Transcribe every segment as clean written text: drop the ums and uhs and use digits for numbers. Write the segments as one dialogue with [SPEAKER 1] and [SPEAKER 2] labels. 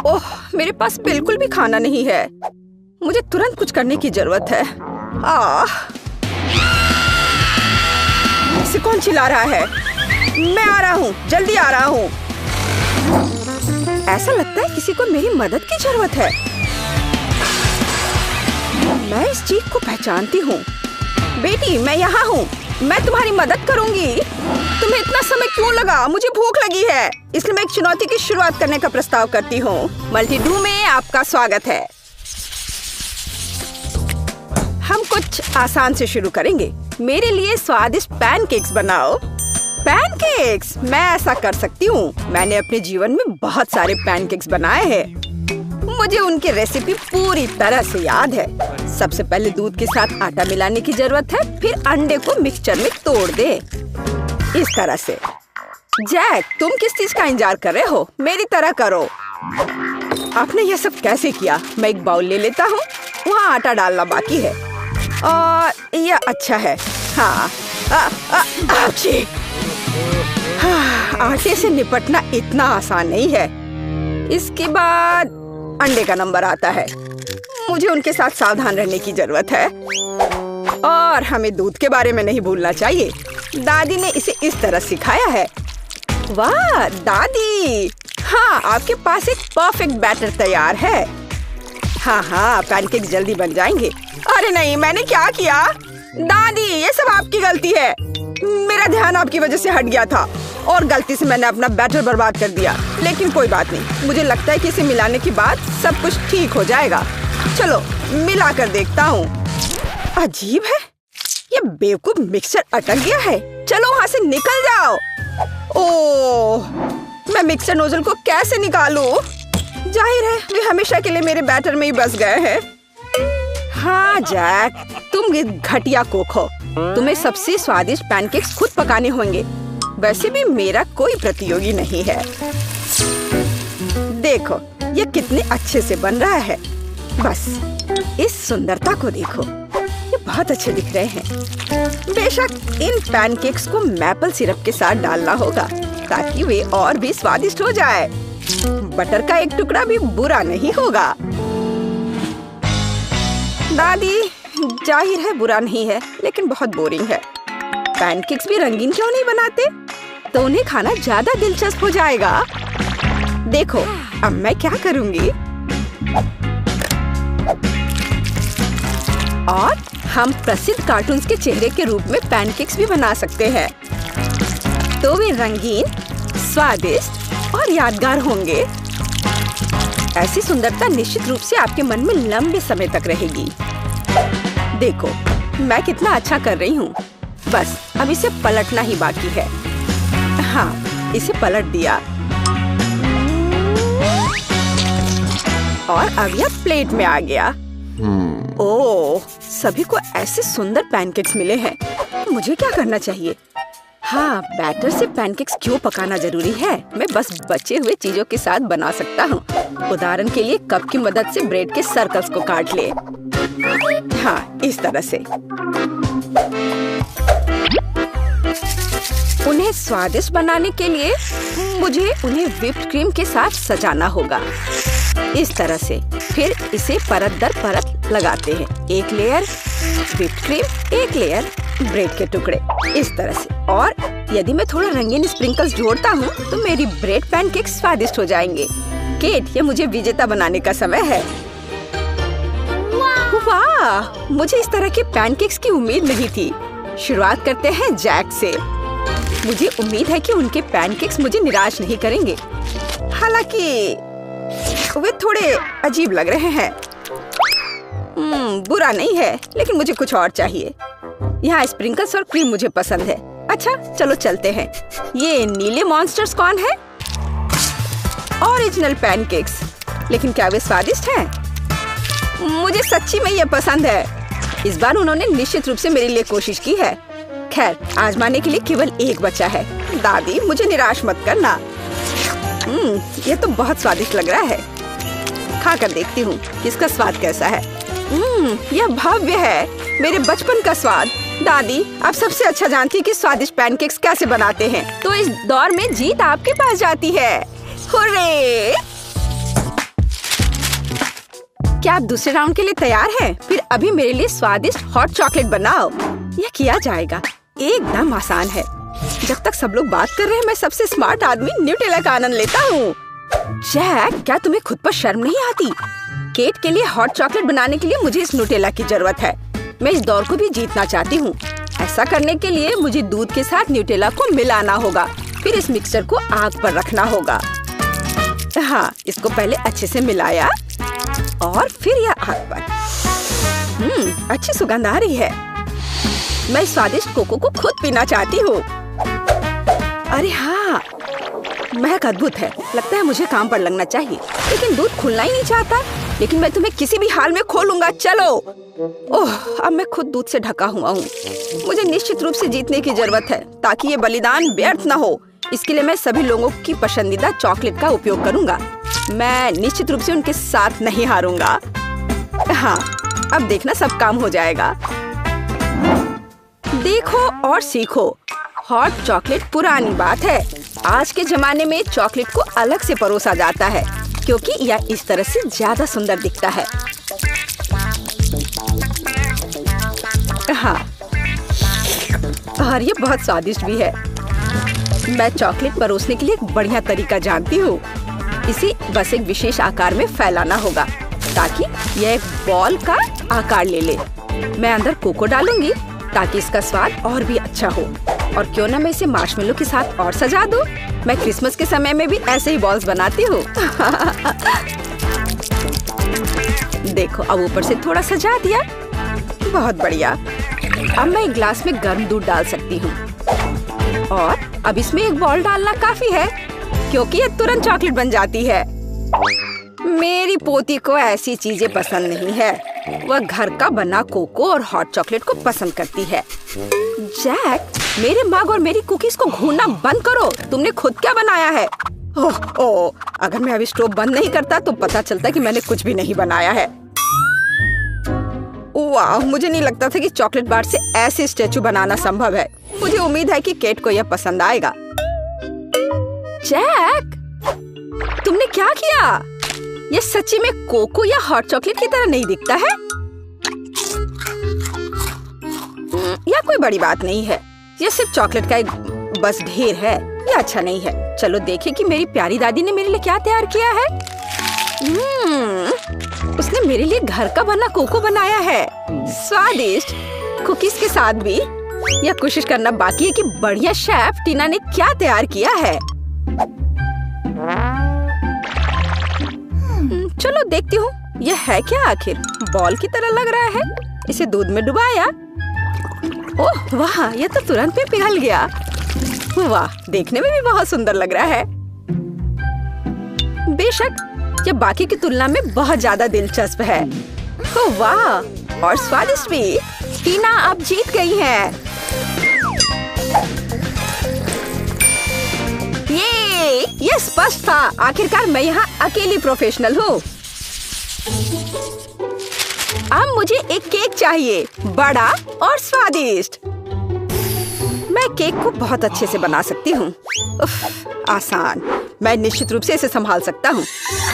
[SPEAKER 1] ओह, मेरे पास बिल्कुल भी खाना नहीं है। मुझे तुरंत कुछ करने की जरूरत है। इसे कौन चिल्ला रहा है? मैं आ रहा हूँ, जल्दी आ रहा हूँ। ऐसा लगता है किसी को मेरी मदद की जरूरत है। मैं इस चीख को पहचानती हूँ। बेटी, मैं यहाँ हूँ। मैं तुम्हारी मदद करूँगी। तुम्हें इतना समय क्यों लगा? मुझे भूख लगी है, इसलिए मैं एक चुनौती की शुरुआत करने का प्रस्ताव करती हूँ। मल्टी-डू में आपका स्वागत है। हम कुछ आसान से शुरू करेंगे। मेरे लिए स्वादिष्ट पैनकेक्स बनाओ। पैनकेक्स? मैं ऐसा कर सकती हूँ। मैंने अपने जीवन में बहुत सारे पैनकेक्स बनाए हैं। मुझे उनकी रेसिपी पूरी तरह से याद है। सबसे पहले दूध के साथ आटा मिलाने की जरूरत है, फिर अंडे को मिक्सचर में तोड़ दे, इस तरह से। जैक, तुम किस चीज का इंतजार कर रहे हो? मेरी तरह करो। आपने यह सब कैसे किया? मैं एक बाउल ले लेता हूँ। वहाँ आटा डालना बाकी है और यह अच्छा है। हाँ, आटे से निपटना इतना आसान नहीं है। इसके बाद अंडे का नंबर आता है। मुझे उनके साथ सावधान रहने की जरूरत है और हमें दूध के बारे में नहीं भूलना चाहिए। दादी ने इसे इस तरह सिखाया है। वाह दादी! हाँ, आपके पास एक परफेक्ट बैटर तैयार है। हाँ, पैनकेक जल्दी बन जाएंगे। अरे नहीं, मैंने क्या किया? दादी, ये सब आपकी गलती है। मेरा ध्यान आपकी वजह से हट गया था और गलती से मैंने अपना बैटर बर्बाद कर दिया। लेकिन कोई बात नहीं, मुझे लगता है कि इसे मिलाने के बाद सब कुछ ठीक हो जाएगा। चलो मिला कर देखता हूँ। अजीब है, ये बेवकूफ मिक्सचर अटक गया है। चलो वहाँ से निकल जाओ। ओह, मैं मिक्सचर नोजल को कैसे निकालूं? जाहिर है वे हमेशा के लिए मेरे बैटर में ही बस गए हैं। हाँ जैक, तुम घटिया कुक हो। तुम्हें सबसे स्वादिष्ट पैनकेक्स खुद पकाने होंगे। वैसे भी मेरा कोई प्रतियोगी नहीं है। देखो ये कितने अच्छे से बन रहा है। बस इस सुंदरता को देखो, ये बहुत अच्छे दिख रहे हैं। बेशक इन पैनकेक्स को मैपल सिरप के साथ डालना होगा ताकि वे और भी स्वादिष्ट हो जाए। बटर का एक टुकड़ा भी बुरा नहीं होगा। दादी, जाहिर है बुरा नहीं है, लेकिन बहुत बोरिंग है। पैनकेक्स भी रंगीन क्यों नहीं बनाते? तो उन्हें खाना ज्यादा दिलचस्प हो जाएगा। देखो अब मैं क्या करूंगी। और हम प्रसिद्ध कार्टून्स के चेहरे के रूप में पैनकेक्स भी बना सकते हैं। तो वे रंगीन, स्वादिष्ट और यादगार होंगे। ऐसी सुंदरता निश्चित रूप से आपके मन में लंबे समय तक रहेगी। देखो मैं कितना अच्छा कर रही हूँ। बस अब इसे पलटना ही बाकी है। हाँ, इसे पलट दिया और अब यह प्लेट में आ गया। ओह, सभी को ऐसे सुंदर पैनकेक्स मिले हैं। मुझे क्या करना चाहिए? हाँ, बैटर से पैनकेक्स क्यों पकाना जरूरी है? मैं बस बचे हुए चीजों के साथ बना सकता हूँ। उदाहरण के लिए कप की मदद से ब्रेड के सर्कल्स को काट ले। हाँ, इस तरह से। उन्हें स्वादिष्ट बनाने के लिए मुझे उन्हें व्हिप्ड क्रीम के साथ सजाना होगा, इस तरह से। फिर इसे परत दर परत लगाते हैं। एक लेयर व्हिप्ड क्रीम, एक लेयर ब्रेड के टुकड़े, इस तरह से। और यदि मैं थोड़ा रंगीन स्प्रिंकल्स जोड़ता हूँ तो मेरी ब्रेड पैनकेक स्वादिष्ट हो जाएंगे। केट, ये मुझे विजेता बनाने का समय है। वाह, मुझे इस तरह के पैनकेक्स की उम्मीद नहीं थी। शुरुआत करते हैं जैक से। मुझे उम्मीद है कि उनके पैनकेक्स मुझे निराश नहीं करेंगे। हालांकि वे थोड़े अजीब लग रहे हैं। बुरा नहीं है, लेकिन मुझे कुछ और चाहिए। यहाँ स्प्रिंकल्स और क्रीम मुझे पसंद है। अच्छा, चलो चलते हैं। ये नीले मॉन्स्टर्स कौन है? Original pancakes. लेकिन क्या वे स्वादिष्ट हैं? मुझे सच्ची में ये पसंद है। इस बार उन्होंने निश्चित रूप से मेरे लिए कोशिश की है। खैर, आजमाने के लिए केवल एक बचा है। दादी, मुझे निराश मत करना। ये तो बहुत स्वादिष्ट लग रहा है। खा कर देखती हूँ इसका स्वाद कैसा है। यह भव्य है, मेरे बचपन का स्वाद। दादी, आप सबसे अच्छा जानती हैं कि स्वादिष्ट पैनकेक्स कैसे बनाते हैं। तो इस दौर में जीत आपके पास जाती है। हुर्रे! क्या आप दूसरे राउंड के लिए तैयार हैं? फिर अभी मेरे लिए स्वादिष्ट हॉट चॉकलेट बनाओ। यह किया जाएगा, एकदम आसान है। जब तक सब लोग बात कर रहे हैं, मैं सबसे स्मार्ट आदमी न्यूटेला का आनंद लेता हूँ। जैक, क्या तुम्हें खुद पर शर्म नहीं आती? केट के लिए हॉट चॉकलेट बनाने के लिए मुझे इस न्यूटेला की जरूरत है। मैं इस दौर को भी जीतना चाहती हूँ। ऐसा करने के लिए मुझे दूध के साथ न्यूटेला को मिलाना होगा। फिर इस मिक्सचर को आग पर रखना होगा। हाँ, इसको पहले अच्छे से मिलाया और फिर यह आग पर। अच्छी सुगंध आ रही है। मैं इस स्वादिष्ट कोको को खुद पीना चाहती हूँ। अरे हाँ, महक अद्भुत है। लगता है मुझे काम पर लगना चाहिए, लेकिन दूध खुलना ही नहीं चाहता। लेकिन मैं तुम्हें किसी भी हाल में खोलूंगा, चलो। ओह, अब मैं खुद दूध से ढका हुआ हूँ। मुझे निश्चित रूप से जीतने की जरूरत है, ताकि ये बलिदान व्यर्थ न हो। इसके लिए मैं सभी लोगों की पसंदीदा चॉकलेट का उपयोग करूंगा। मैं निश्चित रूप से उनके साथ नहीं हारूंगा। हाँ, अब देखना सब काम हो जाएगा। देखो और सीखो। हॉट चॉकलेट पुरानी बात है। आज के जमाने में चॉकलेट को अलग से परोसा जाता है, क्योंकि यह इस तरह से ज्यादा सुंदर दिखता है। हाँ, और ये बहुत स्वादिष्ट भी है। मैं चॉकलेट परोसने के लिए एक बढ़िया तरीका जानती हूँ। इसे बस एक विशेष आकार में फैलाना होगा, ताकि यह एक बॉल का आकार ले ले। मैं अंदर कोको डालूंगी, ताकि इसका स्वाद और भी अच्छा हो। और क्यों ना मैं इसे मार्शमेलो के साथ और सजा दूं? मैं क्रिसमस के समय में भी ऐसे ही बॉल्स बनाती हूँ। देखो, अब ऊपर से थोड़ा सजा दिया। बहुत बढ़िया। अब मैं एक गिलास में गर्म दूध डाल सकती हूँ। और अब इसमें एक बॉल डालना काफी है, क्योंकि ये तुरंत चॉकलेट बन जाती है। मेरी पोती को ऐसी चीजें पसंद नहीं है। वह घर का बना कोको और हॉट चॉकलेट को पसंद करती है। जैक, मेरे मग और मेरी कुकीज को घूरना बंद करो। तुमने खुद क्या बनाया है? ओह, अगर मैं अभी स्टोव बंद नहीं करता तो पता चलता कि मैंने कुछ भी नहीं बनाया है। वाह, मुझे नहीं लगता था कि चॉकलेट बार से ऐसे स्टैचू बनाना संभव है। मुझे उम्मीद है कि केट को यह पसंद आएगा। जैक, तुमने क्या किया? यह सच्ची में कोको या हॉट चॉकलेट की तरह नहीं दिखता है। यह कोई बड़ी बात नहीं है। यह सिर्फ चॉकलेट का एक बस ढेर है। यह अच्छा नहीं है। चलो देखें कि मेरी प्यारी दादी ने मेरे लिए क्या तैयार किया है। उसने मेरे लिए घर का बना कोको बनाया है, स्वादिष्ट कुकीज के साथ भी। यह कोशिश करना बाकी है कि बढ़िया शेफ टीना ने क्या तैयार किया है। चलो देखती हूँ, यह है क्या आखिर। बॉल की तरह लग रहा है। इसे दूध में डुबाया। ओह वाह, यह तो तुरंत में पिघल गया। वाह, देखने में भी बहुत सुंदर लग रहा है। बेशक, यह बाकी की तुलना में बहुत ज्यादा दिलचस्प है। ओह वाह, और स्वादिष्ट भी। टीना अब जीत गई है। ये स्पष्ट था। आखिरकार मैं यहाँ अकेली प्रोफेशनल हूँ। अब मुझे एक केक चाहिए, बड़ा और स्वादिष्ट। मैं केक को बहुत अच्छे से बना सकती हूँ। आसान। मैं निश्चित रूप से इसे संभाल सकता हूँ।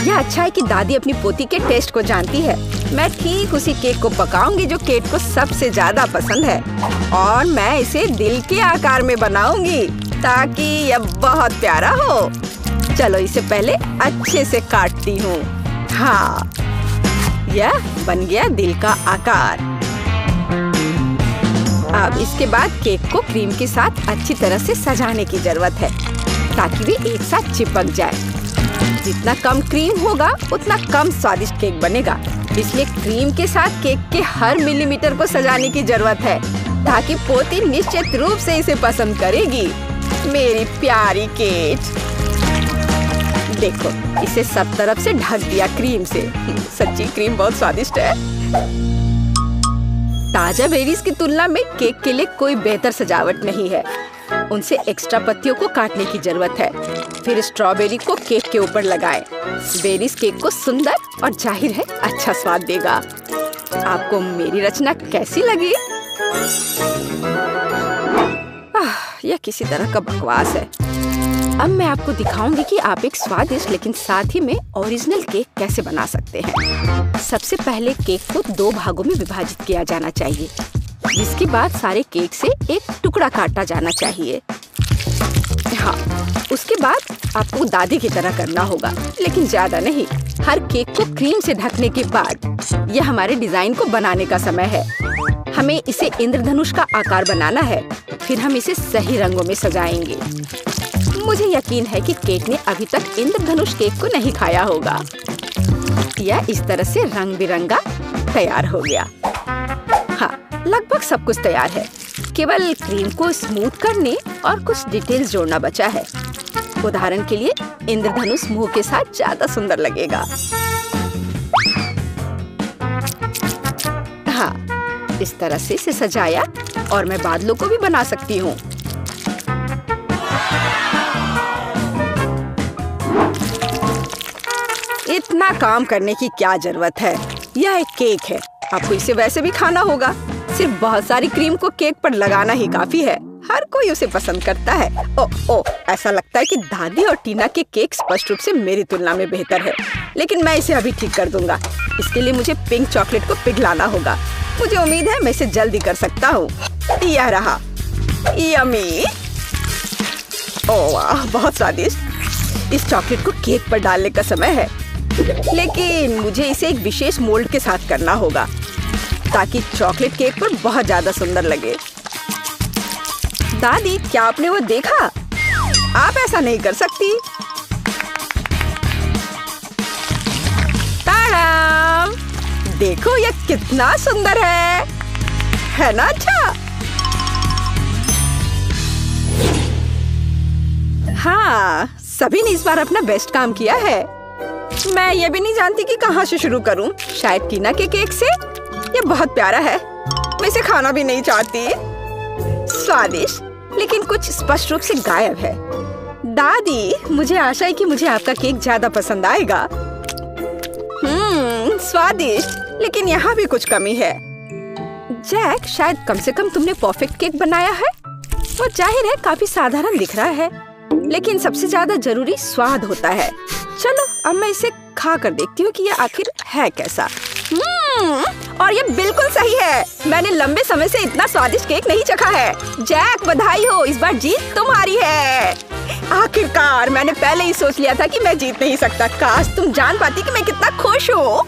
[SPEAKER 1] यह अच्छा है कि दादी अपनी पोती के टेस्ट को जानती है। मैं ठीक उसी केक को पकाऊंगी जो केट को सबसे ज्यादा पसंद है, और मैं इसे दिल के आकार में बनाऊंगी, ताकि यह बहुत प्यारा हो। चलो इसे पहले अच्छे से काटती हूँ। हाँ, यह बन गया दिल का आकार। अब इसके बाद केक को क्रीम के साथ अच्छी तरह से सजाने की जरूरत है, ताकि वे एक साथ चिपक जाए। जितना कम क्रीम होगा उतना कम स्वादिष्ट केक बनेगा। इसलिए क्रीम के साथ केक के हर मिलीमीटर को सजाने की जरूरत है, ताकि पोती निश्चित रूप से इसे पसंद करेगी। मेरी प्यारी केट, देखो, इसे सब तरफ से ढक दिया क्रीम से। सच्ची क्रीम बहुत स्वादिष्ट है। ताजा बेरीज की तुलना में केक के लिए कोई बेहतर सजावट नहीं है। उनसे एक्स्ट्रा पत्तियों को काटने की जरूरत है। फिर स्ट्रॉबेरी को केक के ऊपर लगाएं। बेरीज केक को सुंदर और जाहिर है अच्छा स्वाद देगा। आपको मेरी रचना कैसी लगी? यह किसी तरह का बकवास है। अब मैं आपको दिखाऊंगी कि आप एक स्वादिष्ट लेकिन साथ ही में ओरिजिनल केक कैसे बना सकते हैं। सबसे पहले केक को 2 भागों में विभाजित किया जाना चाहिए, जिसके बाद सारे केक से एक टुकड़ा काटा जाना चाहिए। हाँ, उसके बाद आपको दादी की तरह करना होगा, लेकिन ज्यादा नहीं। हर केक को क्रीम से ढकने के बाद यह हमारे डिजाइन को बनाने का समय है। हमें इसे इंद्रधनुष का आकार बनाना है, फिर हम इसे सही रंगों में सजाएंगे। मुझे यकीन है कि केक ने अभी तक इंद्रधनुष केक को नहीं खाया होगा। यह इस तरह से रंग बिरंगा तैयार हो गया। हाँ, लगभग सब कुछ तैयार है। केवल क्रीम को स्मूथ करने और कुछ डिटेल्स जोड़ना बचा है। उदाहरण के लिए इंद्रधनुष मुंह के साथ ज्यादा सुंदर लगेगा। हाँ, इस तरह से इसे सजाया और मैं बादलों को भी बना सकती हूँ। इतना काम करने की क्या जरूरत है? यह एक केक है, आपको इसे वैसे भी खाना होगा। सिर्फ बहुत सारी क्रीम को केक पर लगाना ही काफी है। हर कोई उसे पसंद करता है। ओ, ऐसा लगता है कि दादी और टीना के केक स्पष्ट रूप से मेरी तुलना में बेहतर है, लेकिन मैं इसे अभी ठीक कर दूंगा। इसके लिए मुझे पिंक चॉकलेट को पिघलाना होगा। मुझे उम्मीद है मैं इसे जल्दी कर सकता हूँ। यह रहा, यम्मी। ओह वाह, बहुत स्वादिष्ट। इस चॉकलेट को केक पर डालने का समय है, लेकिन मुझे इसे एक विशेष मोल्ड के साथ करना होगा ताकि चॉकलेट केक पर बहुत ज्यादा सुंदर लगे। दादी, क्या आपने वो देखा? आप ऐसा नहीं कर सकती। ताड़ाम! देखो यह कितना सुंदर है ना? अच्छा, हाँ, सभी ने इस बार अपना बेस्ट काम किया है। मैं ये भी नहीं जानती कि कहाँ से शुरू करूं। शायद टीना के केक से। ये बहुत प्यारा है, मैं इसे खाना भी नहीं चाहती। स्वादिष्ट, लेकिन कुछ स्पष्ट रूप से गायब है। दादी, मुझे आशा है कि मुझे आपका केक ज्यादा पसंद आएगा। स्वादिष्ट, लेकिन यहाँ भी कुछ कमी है। जैक, शायद कम से कम तुमने परफेक्ट केक बनाया है। वो जाहिर है काफी साधारण दिख रहा है, लेकिन सबसे ज्यादा जरूरी स्वाद होता है। चलो, अब मैं इसे खा कर देखती हूँ कि ये आखिर है कैसा। और ये बिल्कुल सही है। मैंने लंबे समय से इतना स्वादिष्ट केक नहीं चखा है। जैक, बधाई हो, इस बार जीत तुम्हारी है। आखिरकार, मैंने पहले ही सोच लिया था कि मैं जीत नहीं सकता। काश तुम जान पाती कि मैं कितना खुश हूँ।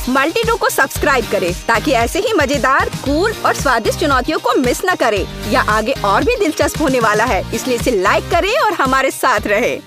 [SPEAKER 1] मल्टीडू को सब्सक्राइब करें ताकि ऐसे ही मजेदार, कूल और स्वादिष्ट चुनौतियों को मिस न करें। या आगे और भी दिलचस्प होने वाला है, इसलिए इसे लाइक करें और हमारे साथ रहें।